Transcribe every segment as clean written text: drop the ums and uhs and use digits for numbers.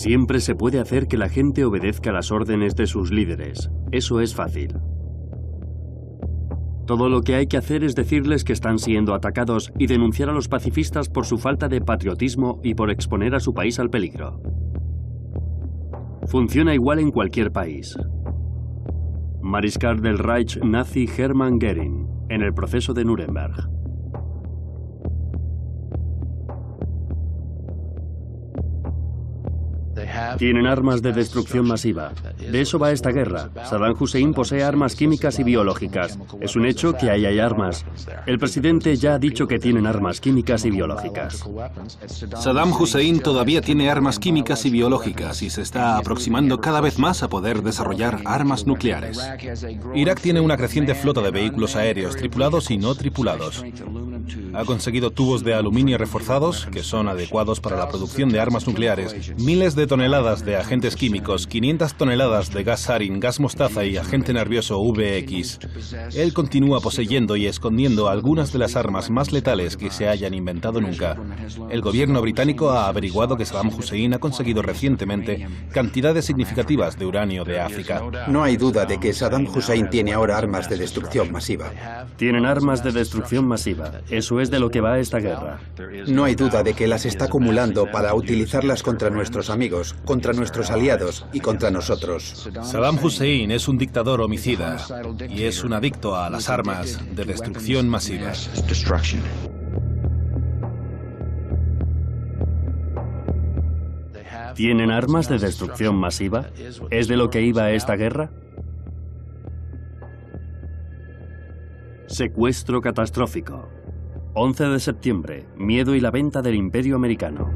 Siempre se puede hacer que la gente obedezca las órdenes de sus líderes. Eso es fácil. Todo lo que hay que hacer es decirles que están siendo atacados y denunciar a los pacifistas por su falta de patriotismo y por exponer a su país al peligro. Funciona igual en cualquier país. Mariscal del Reich nazi Hermann Göring, en el proceso de Nuremberg. Tienen armas de destrucción masiva. De eso va esta guerra. Saddam Hussein posee armas químicas y biológicas. Es un hecho que ahí hay armas. El presidente ya ha dicho que tienen armas químicas y biológicas. Saddam Hussein todavía tiene armas químicas y biológicas y se está aproximando cada vez más a poder desarrollar armas nucleares. Irak tiene una creciente flota de vehículos aéreos, tripulados y no tripulados. Ha conseguido tubos de aluminio reforzados, que son adecuados para la producción de armas nucleares, miles de toneladas de agentes químicos, 500 toneladas de gas sarin, gas mostaza y agente nervioso VX. Él continúa poseyendo y escondiendo algunas de las armas más letales que se hayan inventado nunca. El gobierno británico ha averiguado que Saddam Hussein ha conseguido recientemente cantidades significativas de uranio de África. No hay duda de que Saddam Hussein tiene ahora armas de destrucción masiva. Tienen armas de destrucción masiva. Eso es de lo que va esta guerra. No hay duda de que las está acumulando para utilizarlas contra nuestros amigos, contra nuestros aliados y contra nosotros. Saddam Hussein es un dictador homicida y es un adicto a las armas de destrucción masiva. ¿Tienen armas de destrucción masiva? ¿Es de lo que iba esta guerra? Secuestro catastrófico. 11 de septiembre. Miedo y la venta del Imperio Americano.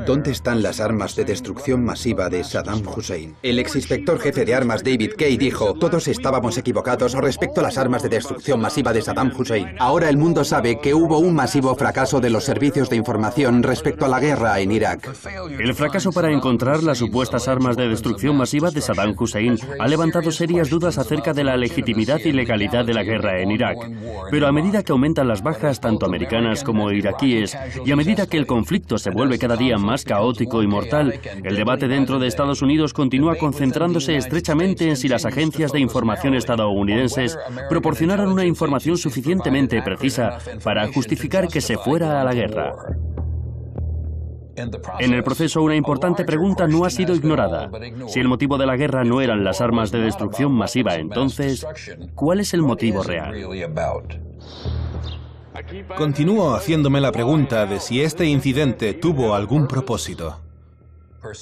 ¿Dónde están las armas de destrucción masiva de Saddam Hussein? El exinspector jefe de armas David Kay dijo: todos estábamos equivocados respecto a las armas de destrucción masiva de Saddam Hussein. Ahora el mundo sabe que hubo un masivo fracaso de los servicios de información respecto a la guerra en Irak. El fracaso para encontrar las supuestas armas de destrucción masiva de Saddam Hussein ha levantado serias dudas acerca de la legitimidad y legalidad de la guerra en Irak. Pero a medida que aumentan las bajas, tanto americanas como iraquíes, y a medida que el conflicto se vuelve cada día más caótico y mortal, el debate dentro de Estados Unidos continúa concentrándose estrechamente en si las agencias de información estadounidenses proporcionaron una información suficientemente precisa para justificar que se fuera a la guerra. En el proceso, una importante pregunta no ha sido ignorada. Si el motivo de la guerra no eran las armas de destrucción masiva, entonces, ¿cuál es el motivo real? Continúo haciéndome la pregunta de si este incidente tuvo algún propósito.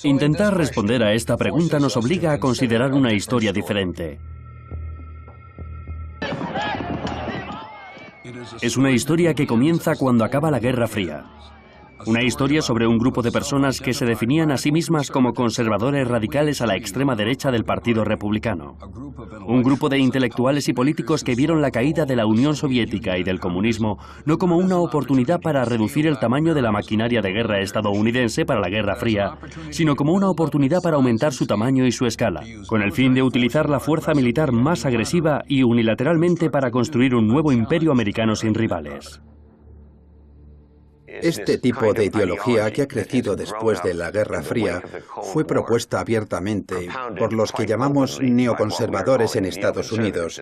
Intentar responder a esta pregunta nos obliga a considerar una historia diferente. Es una historia que comienza cuando acaba la Guerra Fría. Una historia sobre un grupo de personas que se definían a sí mismas como conservadores radicales a la extrema derecha del Partido Republicano. Un grupo de intelectuales y políticos que vieron la caída de la Unión Soviética y del comunismo no como una oportunidad para reducir el tamaño de la maquinaria de guerra estadounidense para la Guerra Fría, sino como una oportunidad para aumentar su tamaño y su escala, con el fin de utilizar la fuerza militar más agresiva y unilateralmente para construir un nuevo imperio americano sin rivales. Este tipo de ideología que ha crecido después de la Guerra Fría fue propuesta abiertamente por los que llamamos neoconservadores en Estados Unidos.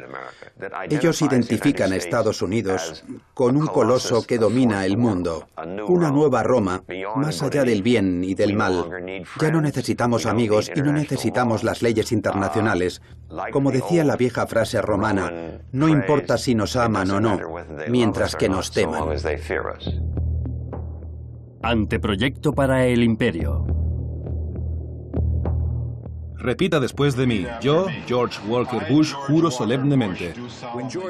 Ellos identifican a Estados Unidos con un coloso que domina el mundo, una nueva Roma, más allá del bien y del mal. Ya no necesitamos amigos y no necesitamos las leyes internacionales. Como decía la vieja frase romana, no importa si nos aman o no, mientras que nos teman. Anteproyecto para el imperio. Repita después de mí. Yo, George Walker Bush, juro solemnemente.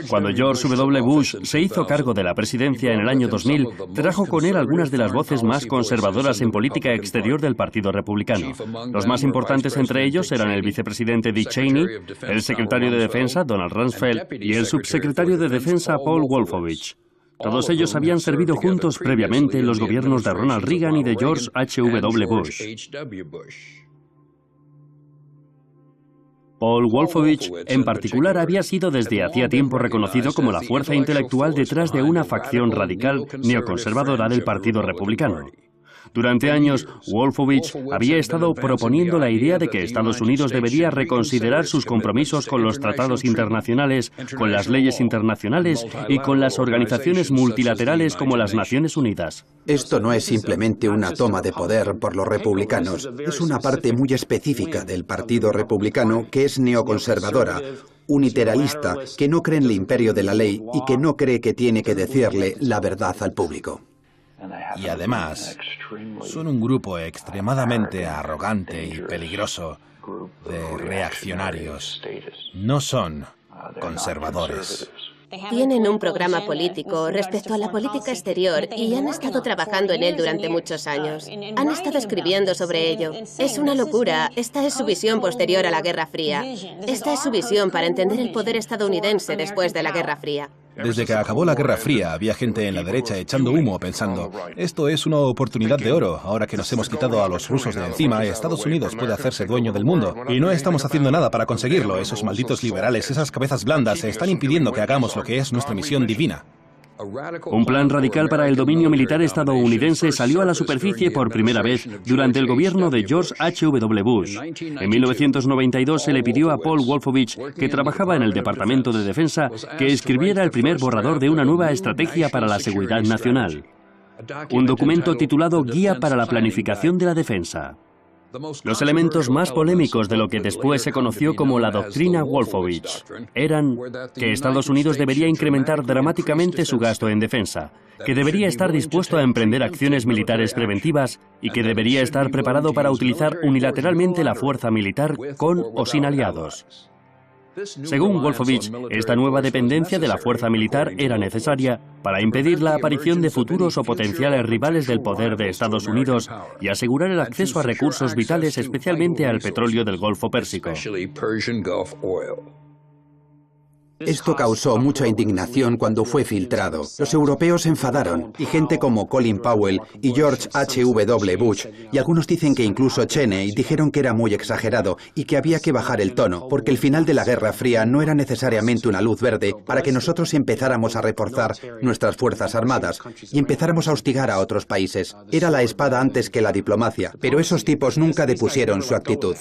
Cuando George W. Bush se hizo cargo de la presidencia en el año 2000, trajo con él algunas de las voces más conservadoras en política exterior del Partido Republicano. Los más importantes entre ellos eran el vicepresidente Dick Cheney, el secretario de Defensa Donald Rumsfeld y el subsecretario de Defensa Paul Wolfowitz. Todos ellos habían servido juntos previamente en los gobiernos de Ronald Reagan y de George H.W. Bush. Paul Wolfowitz, en particular, había sido desde hacía tiempo reconocido como la fuerza intelectual detrás de una facción radical neoconservadora del Partido Republicano. Durante años, Wolfowitz había estado proponiendo la idea de que Estados Unidos debería reconsiderar sus compromisos con los tratados internacionales, con las leyes internacionales y con las organizaciones multilaterales como las Naciones Unidas. Esto no es simplemente una toma de poder por los republicanos, es una parte muy específica del Partido Republicano que es neoconservadora, unilateralista, que no cree en el imperio de la ley y que no cree que tiene que decirle la verdad al público. Y además, son un grupo extremadamente arrogante y peligroso de reaccionarios. No son conservadores. Tienen un programa político respecto a la política exterior y han estado trabajando en él durante muchos años. Han estado escribiendo sobre ello. Es una locura. Esta es su visión posterior a la Guerra Fría. Esta es su visión para entender el poder estadounidense después de la Guerra Fría. Desde que acabó la Guerra Fría, había gente en la derecha echando humo, pensando, esto es una oportunidad de oro, ahora que nos hemos quitado a los rusos de encima, Estados Unidos puede hacerse dueño del mundo. Y no estamos haciendo nada para conseguirlo, esos malditos liberales, esas cabezas blandas, están impidiendo que hagamos lo que es nuestra misión divina. Un plan radical para el dominio militar estadounidense salió a la superficie por primera vez durante el gobierno de George H.W. Bush. En 1992 se le pidió a Paul Wolfowitz, que trabajaba en el Departamento de Defensa, que escribiera el primer borrador de una nueva estrategia para la seguridad nacional. Un documento titulado Guía para la Planificación de la Defensa. Los elementos más polémicos de lo que después se conoció como la doctrina Wolfowitz eran que Estados Unidos debería incrementar dramáticamente su gasto en defensa, que debería estar dispuesto a emprender acciones militares preventivas y que debería estar preparado para utilizar unilateralmente la fuerza militar con o sin aliados. Según Wolfowitz, esta nueva dependencia de la fuerza militar era necesaria para impedir la aparición de futuros o potenciales rivales del poder de Estados Unidos y asegurar el acceso a recursos vitales, especialmente al petróleo del Golfo Pérsico. Esto causó mucha indignación cuando fue filtrado. Los europeos se enfadaron, y gente como Colin Powell y George H.W. Bush, y algunos dicen que incluso Cheney, dijeron que era muy exagerado y que había que bajar el tono, porque el final de la Guerra Fría no era necesariamente una luz verde para que nosotros empezáramos a reforzar nuestras fuerzas armadas y empezáramos a hostigar a otros países. Era la espada antes que la diplomacia, pero esos tipos nunca depusieron su actitud.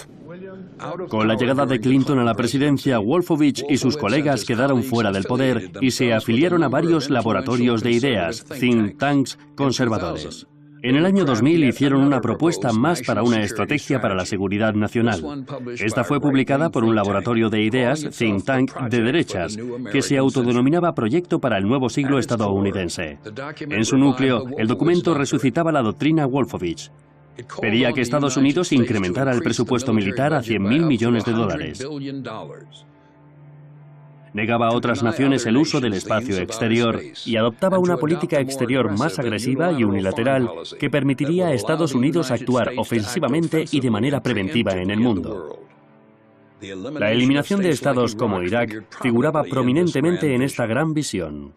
Con la llegada de Clinton a la presidencia, Wolfowitz y sus colegas quedaron fuera del poder y se afiliaron a varios laboratorios de ideas, think tanks conservadores. En el año 2000 hicieron una propuesta más para una estrategia para la seguridad nacional. Esta fue publicada por un laboratorio de ideas, think tank de derechas, que se autodenominaba Proyecto para el Nuevo Siglo Estadounidense. En su núcleo, el documento resucitaba la doctrina Wolfowitz. Pedía que Estados Unidos incrementara el presupuesto militar a $100.000 millones. Negaba a otras naciones el uso del espacio exterior y adoptaba una política exterior más agresiva y unilateral que permitiría a Estados Unidos actuar ofensivamente y de manera preventiva en el mundo. La eliminación de estados como Irak figuraba prominentemente en esta gran visión.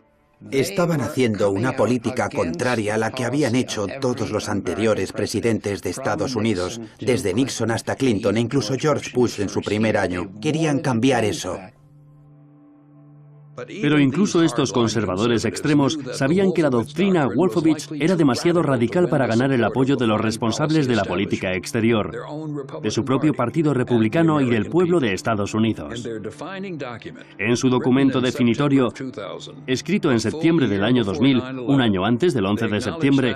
Estaban haciendo una política contraria a la que habían hecho todos los anteriores presidentes de Estados Unidos, desde Nixon hasta Clinton e incluso George Bush en su primer año. Querían cambiar eso. Pero incluso estos conservadores extremos sabían que la doctrina Wolfowitz era demasiado radical para ganar el apoyo de los responsables de la política exterior, de su propio partido republicano y del pueblo de Estados Unidos. En su documento definitorio, escrito en septiembre del año 2000, un año antes del 11 de septiembre,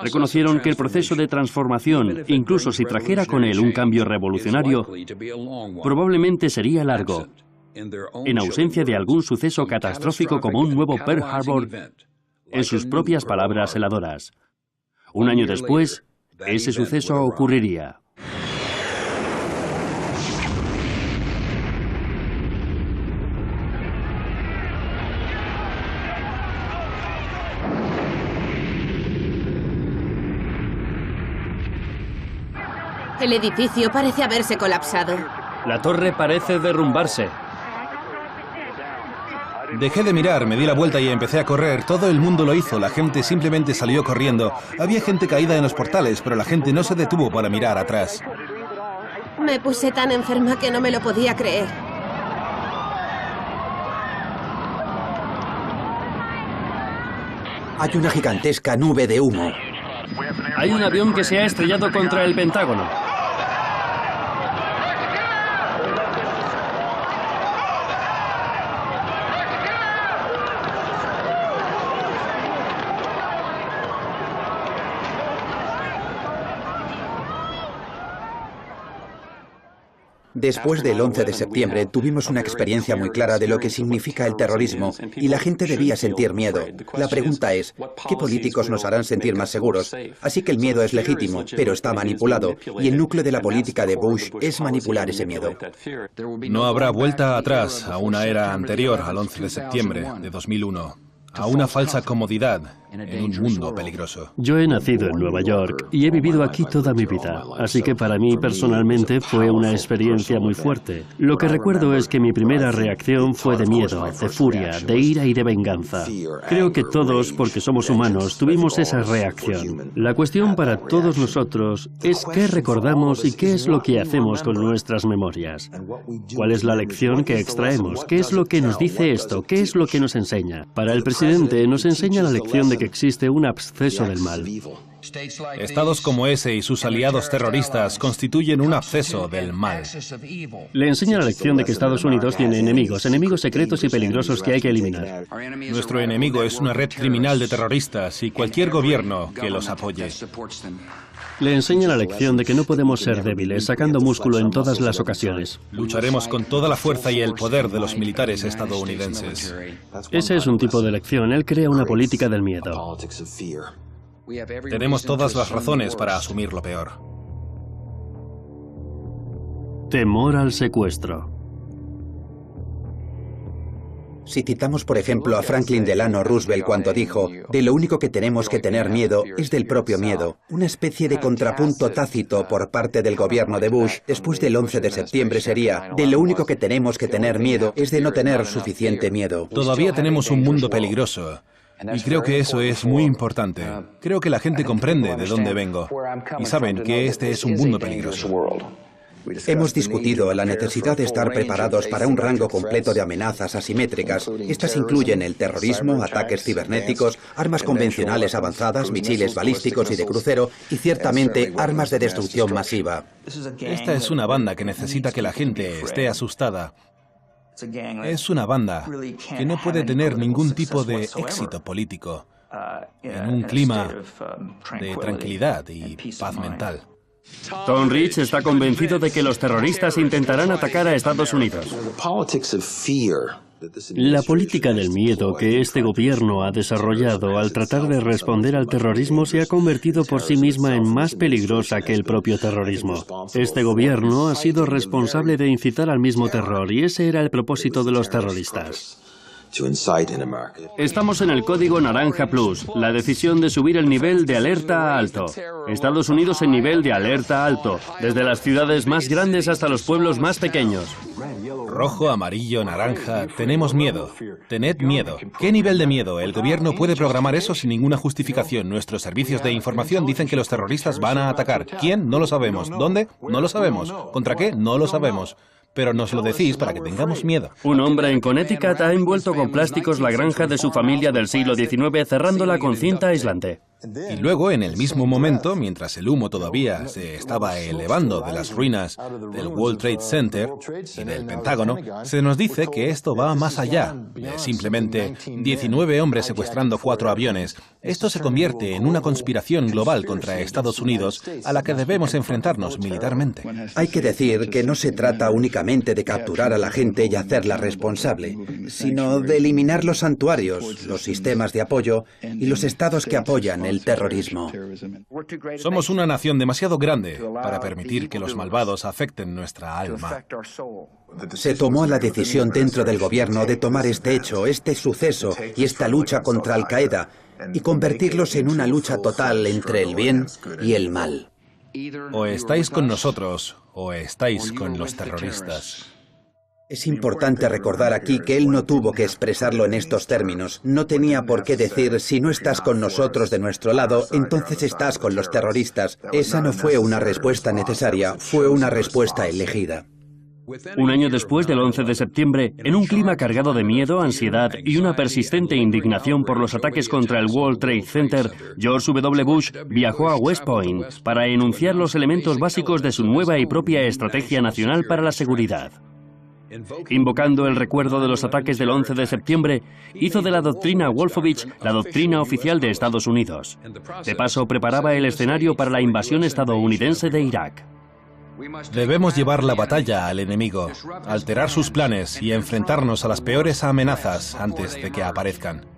reconocieron que el proceso de transformación, incluso si trajera con él un cambio revolucionario, probablemente sería largo, en ausencia de algún suceso catastrófico como un nuevo Pearl Harbor, en sus propias palabras heladoras. Un año después, ese suceso ocurriría. El edificio parece haberse colapsado. La torre parece derrumbarse. Dejé de mirar, me di la vuelta y empecé a correr. Todo el mundo lo hizo, la gente simplemente salió corriendo. Había gente caída en los portales, pero la gente no se detuvo para mirar atrás. Me puse tan enferma que no me lo podía creer. Hay una gigantesca nube de humo. Hay un avión que se ha estrellado contra el Pentágono. Después del 11 de septiembre tuvimos una experiencia muy clara de lo que significa el terrorismo y la gente debía sentir miedo. La pregunta es, ¿qué políticos nos harán sentir más seguros? Así que el miedo es legítimo, pero está manipulado, y el núcleo de la política de Bush es manipular ese miedo. No habrá vuelta atrás a una era anterior al 11 de septiembre de 2001, a una falsa comodidad en un mundo peligroso. Yo he nacido en Nueva York y he vivido aquí toda mi vida, así que para mí personalmente fue una experiencia muy fuerte. Lo que recuerdo es que mi primera reacción fue de miedo, de furia, de ira y de venganza. Creo que todos, porque somos humanos, tuvimos esa reacción. La cuestión para todos nosotros es qué recordamos y qué es lo que hacemos con nuestras memorias. ¿Cuál es la lección que extraemos? ¿Qué es lo que nos dice esto? ¿Qué es lo que nos enseña? Para el presidente nos enseña la lección de que existe un absceso del mal. Estados como ese y sus aliados terroristas constituyen un absceso del mal. Le enseña la lección de que Estados Unidos tiene enemigos secretos y peligrosos que hay que eliminar. Nuestro enemigo es una red criminal de terroristas y cualquier gobierno que los apoye. Le enseña la lección de que no podemos ser débiles, sacando músculo en todas las ocasiones. Lucharemos con toda la fuerza y el poder de los militares estadounidenses. Ese es un tipo de lección. Él crea una política del miedo. Tenemos todas las razones para asumir lo peor. Temor al secuestro. Si citamos, por ejemplo, a Franklin Delano Roosevelt cuando dijo, de lo único que tenemos que tener miedo es del propio miedo, una especie de contrapunto tácito por parte del gobierno de Bush después del 11 de septiembre sería, de lo único que tenemos que tener miedo es de no tener suficiente miedo. Todavía tenemos un mundo peligroso. Y creo que eso es muy importante. Creo que la gente comprende de dónde vengo y saben que este es un mundo peligroso. Hemos discutido la necesidad de estar preparados para un rango completo de amenazas asimétricas. Estas incluyen el terrorismo, ataques cibernéticos, armas convencionales avanzadas, misiles balísticos y de crucero, y ciertamente armas de destrucción masiva. Esta es una banda que necesita que la gente esté asustada. Es una banda que no puede tener ningún tipo de éxito político en un clima de tranquilidad y paz mental. Tom Rich está convencido de que los terroristas intentarán atacar a Estados Unidos. La política del miedo que este gobierno ha desarrollado al tratar de responder al terrorismo se ha convertido por sí misma en más peligrosa que el propio terrorismo. Este gobierno ha sido responsable de incitar al mismo terror y ese era el propósito de los terroristas. Estamos en el código Naranja Plus, la decisión de subir el nivel de alerta a alto. Estados Unidos en nivel de alerta alto, desde las ciudades más grandes hasta los pueblos más pequeños. Rojo, amarillo, naranja, tenemos miedo. Tened miedo. ¿Qué nivel de miedo? El gobierno puede programar eso sin ninguna justificación. Nuestros servicios de información dicen que los terroristas van a atacar. ¿Quién? No lo sabemos. ¿Dónde? No lo sabemos. ¿Contra qué? No lo sabemos. Pero nos lo decís para que tengamos miedo. Un hombre en Connecticut ha envuelto con plásticos la granja de su familia del siglo XIX, cerrándola con cinta aislante. Y luego, en el mismo momento, mientras el humo todavía se estaba elevando de las ruinas del World Trade Center y del Pentágono, se nos dice que esto va más allá de simplemente 19 hombres secuestrando 4 aviones. Esto se convierte en una conspiración global contra Estados Unidos a la que debemos enfrentarnos militarmente. Hay que decir que no se trata únicamente de capturar a la gente y hacerla responsable, sino de eliminar los santuarios, los sistemas de apoyo y los estados que apoyan el terrorismo. Somos una nación demasiado grande para permitir que los malvados afecten nuestra alma. Se tomó la decisión dentro del gobierno de tomar este hecho, este suceso y esta lucha contra Al-Qaeda y convertirlos en una lucha total entre el bien y el mal. O estáis con nosotros o estáis con los terroristas. Es importante recordar aquí que él no tuvo que expresarlo en estos términos. No tenía por qué decir, si no estás con nosotros de nuestro lado, entonces estás con los terroristas. Esa no fue una respuesta necesaria, fue una respuesta elegida. Un año después del 11 de septiembre, en un clima cargado de miedo, ansiedad y una persistente indignación por los ataques contra el World Trade Center, George W. Bush viajó a West Point para enunciar los elementos básicos de su nueva y propia estrategia nacional para la seguridad. Invocando el recuerdo de los ataques del 11 de septiembre, hizo de la doctrina Wolfowitz la doctrina oficial de Estados Unidos. De paso, preparaba el escenario para la invasión estadounidense de Irak. Debemos llevar la batalla al enemigo, alterar sus planes y enfrentarnos a las peores amenazas antes de que aparezcan.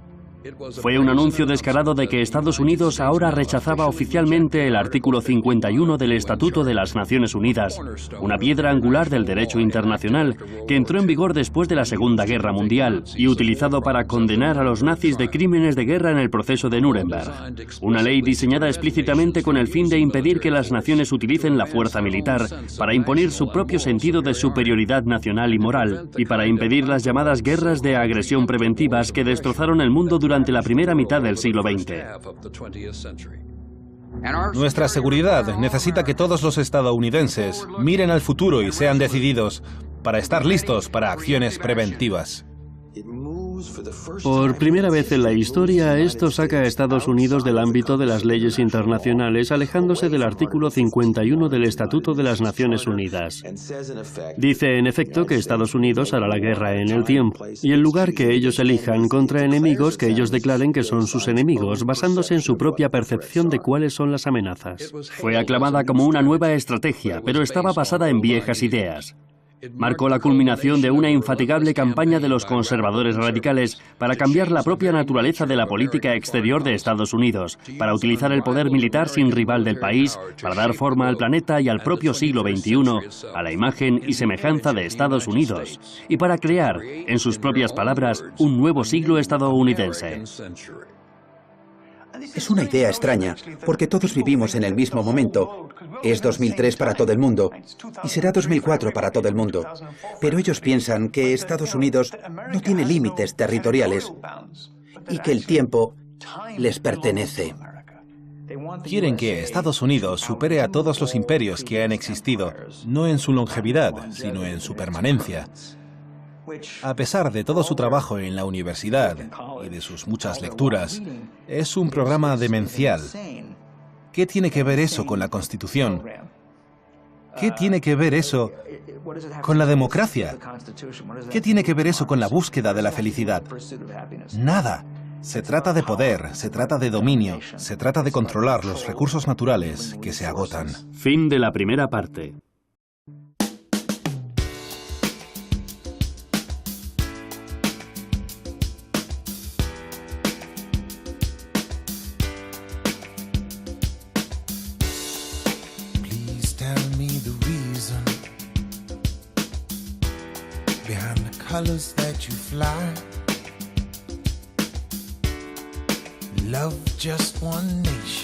Fue un anuncio descarado de que Estados Unidos ahora rechazaba oficialmente el artículo 51 del Estatuto de las Naciones Unidas, una piedra angular del derecho internacional que entró en vigor después de la Segunda Guerra Mundial y utilizado para condenar a los nazis de crímenes de guerra en el proceso de Nuremberg. Una ley diseñada explícitamente con el fin de impedir que las naciones utilicen la fuerza militar para imponer su propio sentido de superioridad nacional y moral y para impedir las llamadas guerras de agresión preventivas que destrozaron el mundo durante la primera mitad del siglo XX. Nuestra seguridad necesita que todos los estadounidenses miren al futuro y sean decididos para estar listos para acciones preventivas. Por primera vez en la historia, esto saca a Estados Unidos del ámbito de las leyes internacionales, alejándose del artículo 51 del Estatuto de las Naciones Unidas. Dice, en efecto, que Estados Unidos hará la guerra en el tiempo y el lugar que ellos elijan contra enemigos que ellos declaren que son sus enemigos, basándose en su propia percepción de cuáles son las amenazas. Fue aclamada como una nueva estrategia, pero estaba basada en viejas ideas. Marcó la culminación de una infatigable campaña de los conservadores radicales para cambiar la propia naturaleza de la política exterior de Estados Unidos, para utilizar el poder militar sin rival del país, para dar forma al planeta y al propio siglo XXI, a la imagen y semejanza de Estados Unidos, y para crear, en sus propias palabras, un nuevo siglo estadounidense. Es una idea extraña, porque todos vivimos en el mismo momento. Es 2003 para todo el mundo, y será 2004 para todo el mundo. Pero ellos piensan que Estados Unidos no tiene límites territoriales y que el tiempo les pertenece. Quieren que Estados Unidos supere a todos los imperios que han existido, no en su longevidad, sino en su permanencia. A pesar de todo su trabajo en la universidad y de sus muchas lecturas, es un programa demencial. ¿Qué tiene que ver eso con la Constitución? ¿Qué tiene que ver eso con la democracia? ¿Qué tiene que ver eso con la búsqueda de la felicidad? Nada. Se trata de poder, se trata de dominio, se trata de controlar los recursos naturales que se agotan. Fin de la primera parte. Colors that you fly, love just one nation.